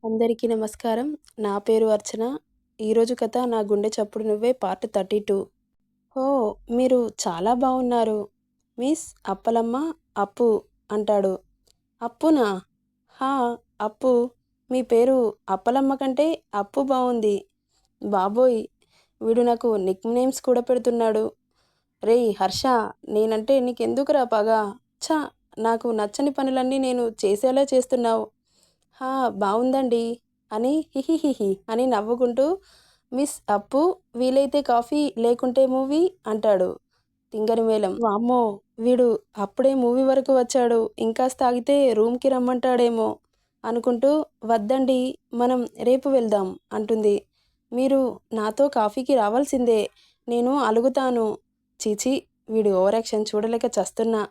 అందరికీ నమస్కారం. నా పేరు అర్చన. ఈరోజు కథ 'నా గుండె చప్పుడు నువ్వే' పార్ట్ 32. ఓహ్! మీరు చాలా బావున్నారు. మిస్ అప్పలమ్మ అప్పు అంటాడు. అప్పునా? హా! అప్పు. మీ పేరు అప్పలమ్మ కంటే అప్పు బావుంది. బాబోయ్! వీడు నాకు నిక్ నేమ్స్ కూడా పెడుతున్నాడు. రేయ్ హర్ష! నేనంటే నీకెందుకురా పగ? ఛ! నాకు నచ్చని పనులన్నీ నేను చేసేలా చేస్తున్నావు. హా! బావుందండి అని హిహిహిహి అని నవ్వుకుంటూ మిస్ అప్పు వీలైతే కాఫీ లేకుంటే మూవీ అంటాడు తింగరి మేళం. వామ్మో! వీడు అప్పుడే మూవీ వరకు వచ్చాడు. ఇంకాస్త ఆగితే రూమ్‌కి రమ్మంటాడేమో అనుకుంటూ వద్దండి మనం రేపు వెళ్దాం అంటుంది. మీరు నాతో కాఫీకి రావాల్సిందే. నేను అలుగుతాను. ఛీ! వీడి ఓవరాక్షన్ చూడలేక చస్తున్నా.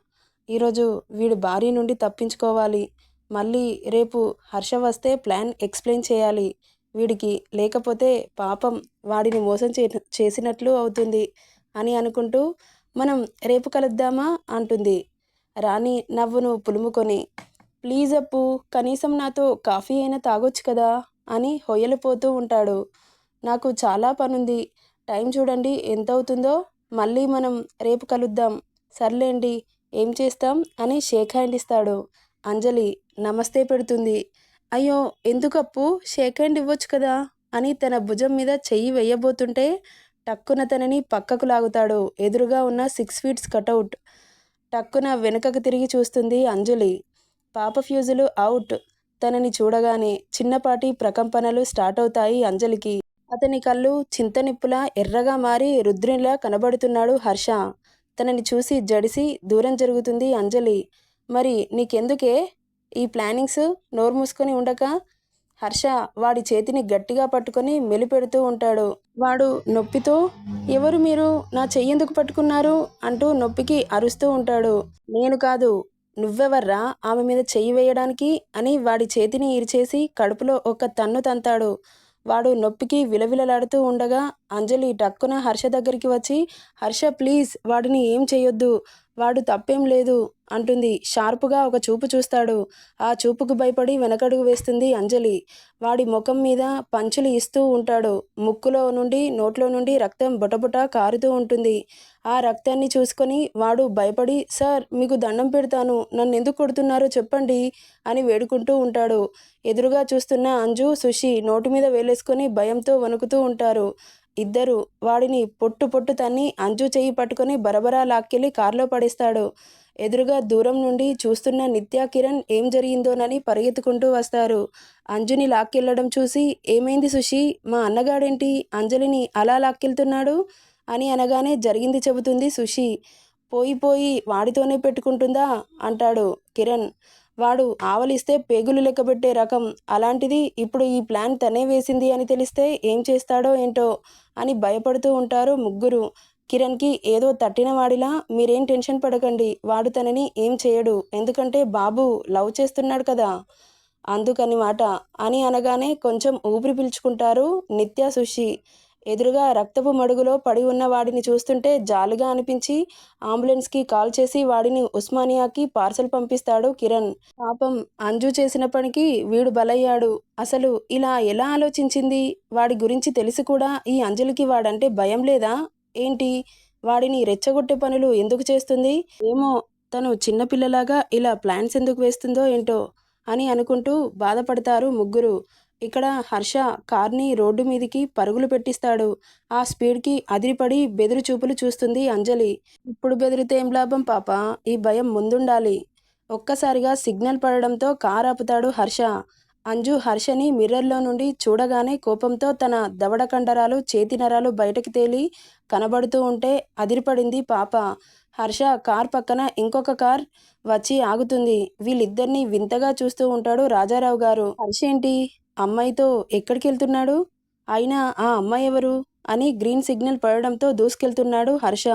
ఈరోజు వీడి భార్య నుండి తప్పించుకోవాలి. మళ్ళీ రేపు హర్ష వస్తే ప్లాన్ ఎక్స్‌ప్లెయిన్ చేయాలి వీడికి. లేకపోతే పాపం వాడిని మోసం చేసినట్లు అవుతుంది అని అనుకుంటూ మనం రేపు కలుద్దామా అంటుంది రాణి నవ్వును పులుముకొని. ప్లీజ్ అప్పు కనీసం నాతో కాఫీ అయినా తాగొచ్చు కదా అని హొయ్యలిపోతూ ఉంటాడు. నాకు చాలా పనుంది. టైం చూడండి ఎంతవుతుందో. మళ్ళీ మనం రేపు కలుద్దాం. సర్లేండి ఏం చేస్తాం అని షేక్ హ్యాండ్ ఇస్తాడు. అంజలి నమస్తే పెడుతుంది. అయ్యో ఎందుకప్పు షేక్ హ్యాండ్ ఇవ్వచ్చు కదా అని తన భుజం మీద చెయ్యి వెయ్యబోతుంటే టక్కున తనని పక్కకు లాగుతాడు ఎదురుగా ఉన్న 6 ఫీట్స్ కటౌట్. టక్కున వెనుకకు తిరిగి చూస్తుంది అంజలి. పాప ఫ్యూజులు అవుట్. తనని చూడగానే చిన్నపాటి ప్రకంపనలు స్టార్ట్ అవుతాయి అంజలికి. అతని కళ్ళు చింతనిప్పులా ఎర్రగా మారి రుద్రునిలా కనబడుతున్నాడు హర్ష. తనని చూసి జడిసి దూరం జరుగుతుంది అంజలి. మరి నీకెందుకే ఈ ప్లానింగ్స్? నోరు మూసుకొని ఉండక. హర్ష వాడి చేతిని గట్టిగా పట్టుకొని మెలిపెడుతూ ఉంటాడు. వాడు నొప్పితో ఎవరు మీరు? నా చెయ్యెందుకు పట్టుకున్నారు అంటూ నొప్పికి అరుస్తూ ఉంటాడు. నేను కాదు నువ్వెవర్రా ఆమె మీద చెయ్యి వేయడానికి అని వాడి చేతిని ఇరిచేసి కడుపులో ఒక తన్ను తంతాడు. వాడు నొప్పికి విలవిలలాడుతూ ఉండగా అంజలి టక్కున హర్ష దగ్గరికి వచ్చి హర్ష ప్లీజ్ వాడిని ఏం చెయ్యొద్దు. వాడు తప్పేం లేదు అంటుంది. షార్పుగా ఒక చూపు చూస్తాడు. ఆ చూపుకు భయపడి వెనకడుగు వేస్తుంది అంజలి. వాడి ముఖం మీద పంచులు ఇస్తూ ఉంటాడు. ముక్కులో నుండి నోట్లో నుండి రక్తం బొటబొట కారుతూ ఉంటుంది. ఆ రక్తాన్ని చూసుకొని వాడు భయపడి సార్ మీకు దండం పెడతాను నన్నెందుకు కొడుతున్నారో చెప్పండి అని వేడుకుంటూ ఉంటాడు. ఎదురుగా చూస్తున్న అంజు సుషి నోటి మీద వేలేసుకొని భయంతో వణుకుతూ ఉంటారు. ఇద్దరు వాడిని పొట్టు పొట్టు తన్ని అంజు చెయ్యి పట్టుకొని బరబరా లాక్కెళ్ళి కారులో పడేస్తాడు. ఎదురుగా దూరం నుండి చూస్తున్న నిత్య కిరణ్ ఏం జరిగిందోనని పరిగెత్తుకుంటూ వస్తారు. అంజుని లాక్కెళ్ళడం చూసి ఏమైంది సుషి? మా అన్నగాడేంటి అంజలిని అలా లాక్కెళ్తున్నాడు అని అనగానే జరిగింది చెబుతుంది సుషి. పోయి వాడితోనే పెట్టుకుంటుందా అంటాడు కిరణ్. వాడు ఆవలిస్తే పేగులు లెక్కబెట్టే రకం. అలాంటిది ఇప్పుడు ఈ ప్లాన్ తనే వేసింది అని తెలిస్తే ఏం చేస్తాడో ఏంటో అని భయపడుతూ ఉంటారు ముగ్గురు. కిరణ్కి ఏదో తట్టిన వాడిలా మీరేం టెన్షన్ పడకండి. వాడు తనని ఏం చేయడు. ఎందుకంటే బాబు లవ్ చేస్తున్నాడు కదా అందుకని మాట అని అనగానే కొంచెం ఊపిరి పీల్చుకుంటారు నిత్య సుషి. ఎదురుగా రక్తపు మడుగులో పడి ఉన్న వాడిని చూస్తుంటే జాలిగా అనిపించి అంబులెన్స్కి కాల్ చేసి వాడిని ఉస్మానియాకి పార్సల్ పంపిస్తాడు కిరణ్. పాపం అంజు చేసిన పనికి వీడు బలయ్యాడు. అసలు ఇలా ఎలా ఆలోచించింది? వాడి గురించి తెలిసి కూడా ఈ అంజలికి వాడంటే భయం లేదా ఏంటి? వాడిని రెచ్చగొట్టే పనులు ఎందుకు చేస్తుంది? ఏమో తను చిన్నపిల్లలాగా ఇలా ప్లాన్స్ ఎందుకు వేస్తుందో ఏంటో అని అనుకుంటూ బాధపడతారు ముగ్గురు. ఇక్కడ హర్ష కార్ని రోడ్డు మీదికి పరుగులు పెట్టిస్తాడు. ఆ స్పీడ్కి అదిరిపడి బెదురు చూపులు చూస్తుంది అంజలి. ఇప్పుడు బెదిరితే ఏం లాభం పాప? ఈ భయం ముందుండాలి. ఒక్కసారిగా సిగ్నల్ పడడంతో కార్ ఆపుతాడు హర్ష. అంజు హర్షని మిర్రర్లో నుండి చూడగానే కోపంతో తన దవడ కండరాలు చేతి నరాలు బయటకు తేలి కనబడుతూ ఉంటే అదిరిపడింది పాప. హర్ష కార్ పక్కన ఇంకొక కార్ వచ్చి ఆగుతుంది. వీళ్ళిద్దరినీ వింతగా చూస్తూ ఉంటాడు రాజారావు గారు. హర్ష ఏంటి అమ్మాయితో ఎక్కడికి వెళ్తున్నాడు? అయినా ఆ అమ్మాయి ఎవరు అని గ్రీన్ సిగ్నల్ పడడంతో దూసుకెళ్తున్నాడు హర్ష.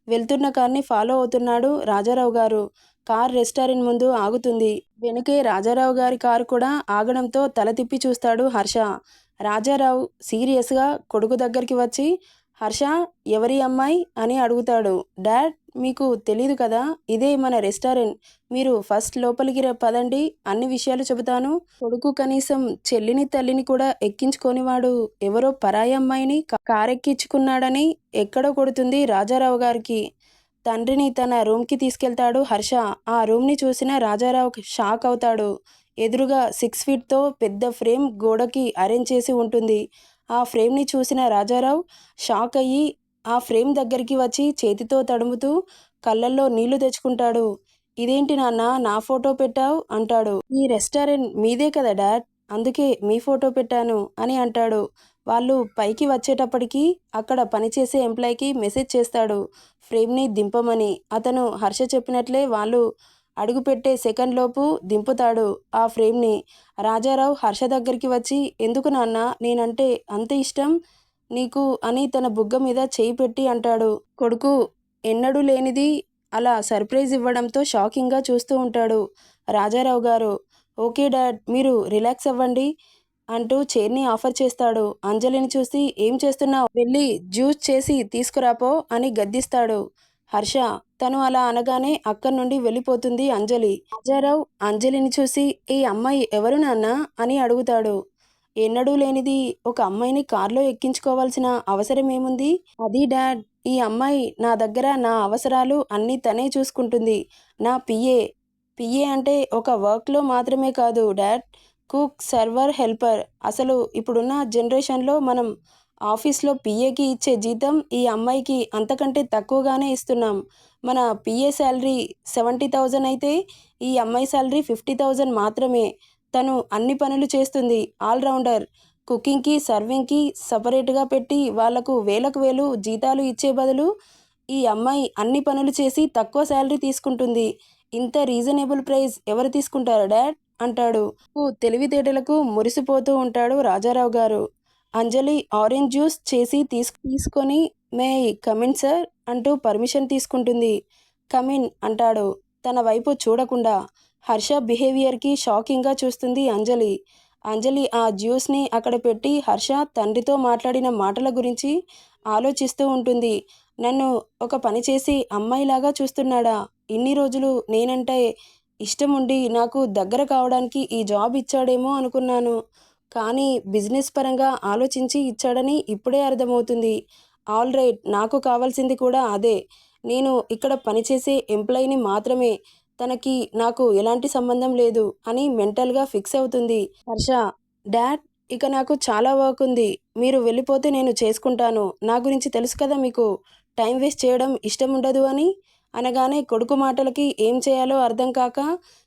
వెళ్తున్న కార్ని ఫాలో అవుతున్నాడు రాజారావు గారు. కార్ రెస్టారెంట్ ముందు ఆగుతుంది. వెనుకే రాజారావు గారి కారు కూడా ఆగడంతో తల తిప్పి చూస్తాడు హర్ష. రాజారావు సీరియస్గా కొడుకు దగ్గరికి వచ్చి హర్ష ఎవరి అమ్మాయి అని అడుగుతాడు. డాడ్ మీకు తెలీదు కదా! ఇదే మన రెస్టారెంట్. మీరు ఫస్ట్ లోపలికి పదండి. అన్ని విషయాలు చెబుతాను. కొడుకు కనీసం చెల్లిని, తల్లిని కూడా ఎక్కించుకోనివాడు ఎవరో పరాయి అమ్మాయిని కారెక్కించుకున్నాడని ఎక్కడో కొడుతుంది రాజారావు గారికి. తండ్రిని తన రూమ్‌కి తీసుకెళ్తాడు హర్ష. ఆ రూమ్‌ని చూసిన రాజారావు షాక్ అవుతాడు. ఎదురుగా 6 ఫీట్‌తో పెద్ద ఫ్రేమ్ గోడకి అరేంజ్ చేసి ఉంటుంది. ఆ ఫ్రేమ్‌ని చూసిన రాజారావు షాక్ అయ్యి ఆ ఫ్రేమ్ దగ్గరికి వచ్చి చేతితో తడుముతూ కళ్ళల్లో నీళ్లు తెచ్చుకుంటాడు. "ఇదేంటి నాన్నా నా ఫోటో పెట్టావు" అంటాడు. "ఈ రెస్టారెంట్ మీదే కదా డాడ్! అందుకే మీ ఫోటో పెట్టాను" అని అంటాడు. వాళ్ళు పైకి వచ్చేటప్పటికి అక్కడ పనిచేసే ఎంప్లాయ్‌కి మెసేజ్ చేస్తాడు ఫ్రేమ్‌ని దింపమని. అతను హర్ష చెప్పినట్లే వాళ్ళు అడుగుపెట్టే సెకండ్‌లోపు దింపుతాడు ఆ ఫ్రేమ్‌ని. రాజారావు హర్ష దగ్గరికి వచ్చి "ఎందుకు నాన్నా నేనంటే అంత ఇష్టం నీకు" అని తన బుగ్గ మీద చెయ్యి పెట్టి అంటాడు. కొడుకు ఎన్నడూ లేనిది అలా సర్ప్రైజ్ ఇవ్వడంతో షాకింగ్‌గా చూస్తూ ఉంటాడు. రాజారావు గారు "ఓకే డాడ్ మీరు రిలాక్స్ అవ్వండి" అంటూ చైర్‌ని ఆఫర్ చేస్తాడు. అంజలిని చూసి "ఏం చేస్తున్నావ్? వెళ్ళి జ్యూస్ చేసి తీసుకురాపో" అని గద్దిస్తాడు హర్ష. తను అలా అనగానే అక్కడి నుండి వెళ్ళిపోతుంది అంజలి. రాజారావు అంజలిని చూసి "ఈ అమ్మాయి ఎవరు నాన్నా" అని అడుగుతాడు. ఎన్నడూ లేనిది ఒక అమ్మాయిని కార్‌లో ఎక్కించుకోవాల్సిన అవసరమేముంది? "అది డాడ్ ఈ అమ్మాయి నా దగ్గర నా అవసరాలు అన్నీ తనే చూసుకుంటుంది. నా పిఏ. పిఏ అంటే ఒక వర్క్‌లో మాత్రమే కాదు డాడ్. Cook, server, helper. అసలు ఇప్పుడున్న జనరేషన్‌లో మనం ఆఫీస్‌లో పిఏకి ఇచ్చే జీతం ఈ అమ్మాయికి అంతకంటే తక్కువగానే ఇస్తున్నాం. మన పిఏ శాలరీ 70,000 అయితే ఈ అమ్మాయి శాలరీ 50,000 మాత్రమే. తను అన్ని పనులు చేస్తుంది. All rounder. కుకింగ్‌కి, సర్వింగ్‌కి సెపరేట్‌గా పెట్టి వాళ్లకు వేలకు వేలు జీతాలు ఇచ్చే బదులు ఈ అమ్మాయి అన్ని పనులు చేసి తక్కువ శాలరీ తీసుకుంటుంది. ఇంత రీజనబుల్ ప్రైస్ ఎవరు తీసుకుంటారు డాడ్" అంటాడు. తెలివితేటలకు మురిసిపోతూ ఉంటాడు రాజారావు గారు. అంజలి ఆరెంజ్ జ్యూస్ చేసి తీసుకొని "మే ఐ కమిన్ సార్" అంటూ పర్మిషన్ తీసుకుంటుంది. "కమిన్" అంటాడు తన వైపు చూడకుండా. హర్ష బిహేవియర్‌కి షాకింగ్‌గా చూస్తుంది అంజలి. అంజలి ఆ జ్యూస్‌ని అక్కడ పెట్టి హర్ష తండ్రితో మాట్లాడిన మాటల గురించి ఆలోచిస్తూ ఉంటుంది. నన్ను ఒక పని చేసే అమ్మాయిలాగా చూస్తున్నాడా? ఇన్ని రోజులు నేనంటే ఇష్టముండి నాకు దగ్గర కావడానికి ఈ జాబ్ ఇచ్చాడేమో అనుకున్నాను. కానీ బిజినెస్ పరంగా ఆలోచించి ఇచ్చాడని ఇప్పుడే అర్థమవుతుంది. ఆల్ రైట్ నాకు కావాల్సింది కూడా అదే. నేను ఇక్కడ పనిచేసే ఎంప్లాయీని మాత్రమే. తనకి నాకు ఎలాంటి సంబంధం లేదు అని మెంటల్‌గా ఫిక్స్ అవుతుంది హర్ష. డాడ్ ఇక నాకు చాలా వర్క్ ఉంది. మీరు వెళ్ళిపోతే నేను చేసుకుంటాను. నా గురించి తెలుసు కదా మీకు. టైం వేస్ట్ చేయడం ఇష్టముండదు అని అనగానే కొడుకు మాటలకి ఏం చేయాలో అర్థం కాక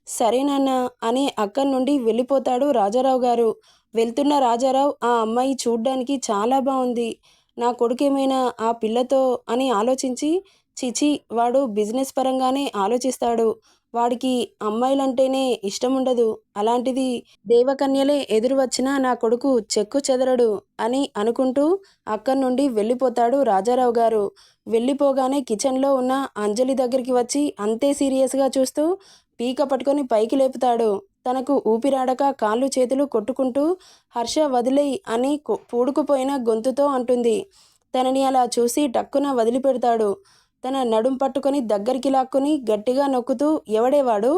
"సరే నాన్న" అని అక్కడి నుండి వెళ్ళిపోతాడు రాజారావు గారు. వెళ్తున్న రాజారావు ఆ అమ్మాయి చూడ్డానికి చాలా బావుంది. నా కొడుకేమైనా ఆ పిల్లతో అని ఆలోచించి ఛీఛీ వాడు బిజినెస్ పరంగానే ఆలోచిస్తాడు. వాడికి అమ్మాయిలంటేనే ఇష్టముండదు. అలాంటిది దేవకన్యలే ఎదురు వచ్చినా నా కొడుకు చెక్కు చెదరడు అని అనుకుంటూ అక్కడి నుండి వెళ్ళిపోతాడు రాజారావు గారు. వెళ్ళిపోగానే కిచెన్‌లో ఉన్న అంజలి దగ్గరికి వచ్చి అంతే సీరియస్‌గా చూస్తూ పీక పట్టుకొని పైకి లేపుతాడు. తనకు ఊపిరాడక కాళ్ళు చేతులు కొట్టుకుంటూ "హర్ష వదిలేయ్" అని పూడుకుపోయిన గొంతుతో అంటుంది. తనని అలా చూసి టక్కున వదిలిపెడతాడు. తన నడుం పట్టుకొని దగ్గరికి లాక్కుని గట్టిగా నొక్కుతూ "ఎవడే వాడు?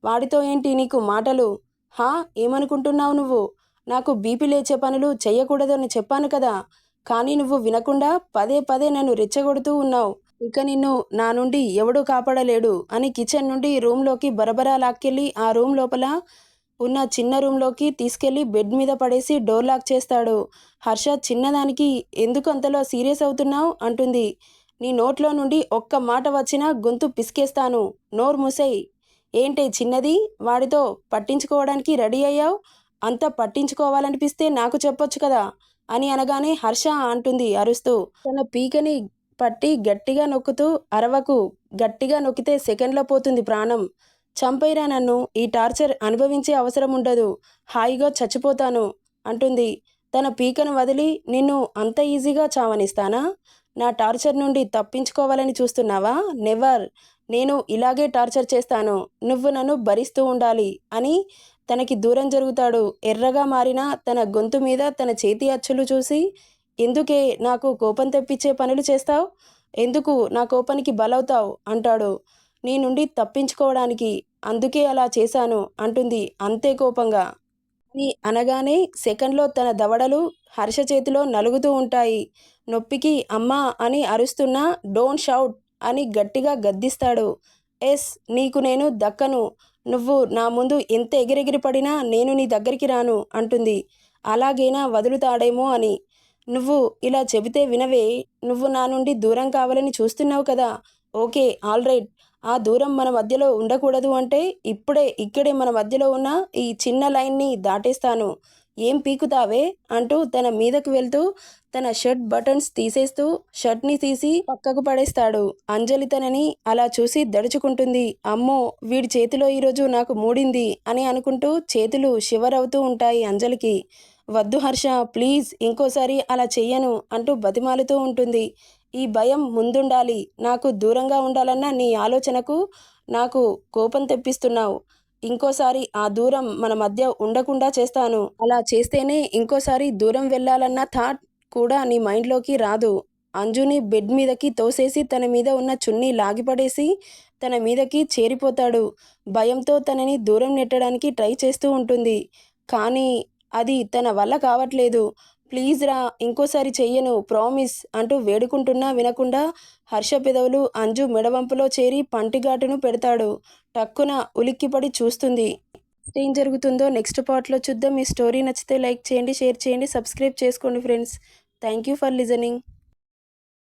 వాడితో ఏంటి నీకు మాటలు? హా! ఏమనుకుంటున్నావు నువ్వు? నాకు బీపీ లేచే పనులు చెయ్యకూడదని చెప్పాను కదా! కానీ నువ్వు వినకుండా పదే పదే నన్ను రెచ్చగొడుతూ ఉన్నావు. ఇక నిన్ను నా నుండి ఎవడూ కాపాడలేడు" అని కిచెన్ నుండి రూమ్‌లోకి బరబరా లాక్కెళ్ళి ఆ రూమ్ లోపల ఉన్న చిన్న రూమ్‌లోకి తీసుకెళ్లి బెడ్ మీద పడేసి డోర్ లాక్ చేస్తాడు. హర్ష చిన్నదానికి ఎందుకు అంతలా సీరియస్ అవుతున్నావు అంటుంది. "నీ నోట్లో నుండి ఒక్క మాట వచ్చినా గొంతు పిసికేస్తాను. నోరు మూసేయ్. ఏంటే చిన్నది? వాడితో పట్టించుకోవడానికి రెడీ అయ్యావు? అంత పట్టించుకోవాలనిపిస్తే నాకు చెప్పొచ్చు కదా" అని అనగానే "హర్ష" అంటుంది అరుస్తూ. తన పీకని పట్టి గట్టిగా నొక్కుతూ "అరవకు. గట్టిగా నొక్కితే సెకండ్‌లో పోతుంది ప్రాణం. చంపేయ్రా నన్ను. ఈ టార్చర్ అనుభవించే అవసరం ఉండదు. హాయిగా చచ్చిపోతాను" అంటుంది. తన పీకను వదిలి "నిన్ను అంత ఈజీగా చావనిస్తానా? నా టార్చర్ నుండి తప్పించుకోవాలని చూస్తున్నావా? నెవర్. నేను ఇలాగే టార్చర్ చేస్తాను. నువ్వు నన్ను భరిస్తూ ఉండాలి" అని తనకి దూరం జరుగుతాడు. ఎర్రగా మారిన తన గొంతు మీద తన చేతి అచ్చులు చూసి "ఎందుకే నాకు కోపం తెప్పించే పనులు చేస్తావ్? ఎందుకు నా కోపానికి బలవుతావు అంటాడు. నీ నుండి తప్పించుకోవడానికి, అందుకే అలా చేశాను అంటుంది అంతే కోపంగా. అని అనగానే సెకండ్‌లో తన దవడలు హర్ష చేతిలో నలుగుతూ ఉంటాయి. నొప్పికి అమ్మా అని అరుస్తున్నా డోంట్ షౌట్ అని గట్టిగా గద్దిస్తాడు. ఎస్ నీకు నేను దక్కను. నువ్వు నా ముందు ఎంత ఎగిరెగిరి పడినా నేను నీ దగ్గరికి రాను అంటుంది. అలాగైనా వదులుతాడేమో అని. నువ్వు ఇలా చెబితే వినవే. నువ్వు నా నుండి దూరం కావాలని చూస్తున్నావు కదా! ఓకే. ఆల్రైట్. ఆ దూరం మన మధ్యలో ఉండకూడదు అంటే ఇప్పుడే ఇక్కడే మన మధ్యలో ఉన్న ఈ చిన్న లైన్ని దాటేస్తాను. ఏం పీకుతావే అంటూ తన మీదకు వెళ్తూ తన షర్ట్ బటన్స్ తీసేస్తూ షర్ట్ని తీసి పక్కకు పడేస్తాడు. అంజలి తనని అలా చూసి దడుచుకుంటుంది. అమ్మో వీడి చేతిలో ఈరోజు నాకు మూడింది అని అనుకుంటూ చేతులు షివర్ అవుతూ ఉంటాయి అంజలికి. వద్దు హర్ష ప్లీజ్ ఇంకోసారి అలా చెయ్యను అంటూ బతిమాలుతూ ఉంటుంది. ఈ భయం ముందుండాలి. నాకు దూరంగా ఉండాలన్న నీ ఆలోచనకు నాకు కోపం తెప్పిస్తున్నావు. ఇంకోసారి ఆ దూరం మన మధ్య ఉండకుండా చేస్తాను. అలా చేస్తేనే ఇంకోసారి దూరం వెళ్ళాలన్న థాట్ కూడా నీ మైండ్‌లోకి రాదు. అంజుని బెడ్ మీదకి తోసేసి తన మీద ఉన్న చున్నీ లాగిపడేసి తన మీదకి చేరిపోతాడు. భయంతో తనని దూరం నెట్టడానికి ట్రై చేస్తూ ఉంటుంది. కానీ అది తన వల్ల కావట్లేదు. ప్లీజ్ రా ఇంకోసారి చెయ్యను ప్రామిస్ అంటూ వేడుకుంటున్నా వినకుండా హర్ష పెదవులు అంజు మెడవంపులో చేరి పంటిఘాటును పెడతాడు. టక్కున ఉలిక్కిపడి చూస్తుంది. ఏం జరుగుతుందో నెక్స్ట్ పార్ట్‌లో చూద్దాం. ఈ స్టోరీ నచ్చితే లైక్ చేయండి, షేర్ చేయండి, సబ్స్క్రైబ్ చేసుకోండి friends. Thank you for listening.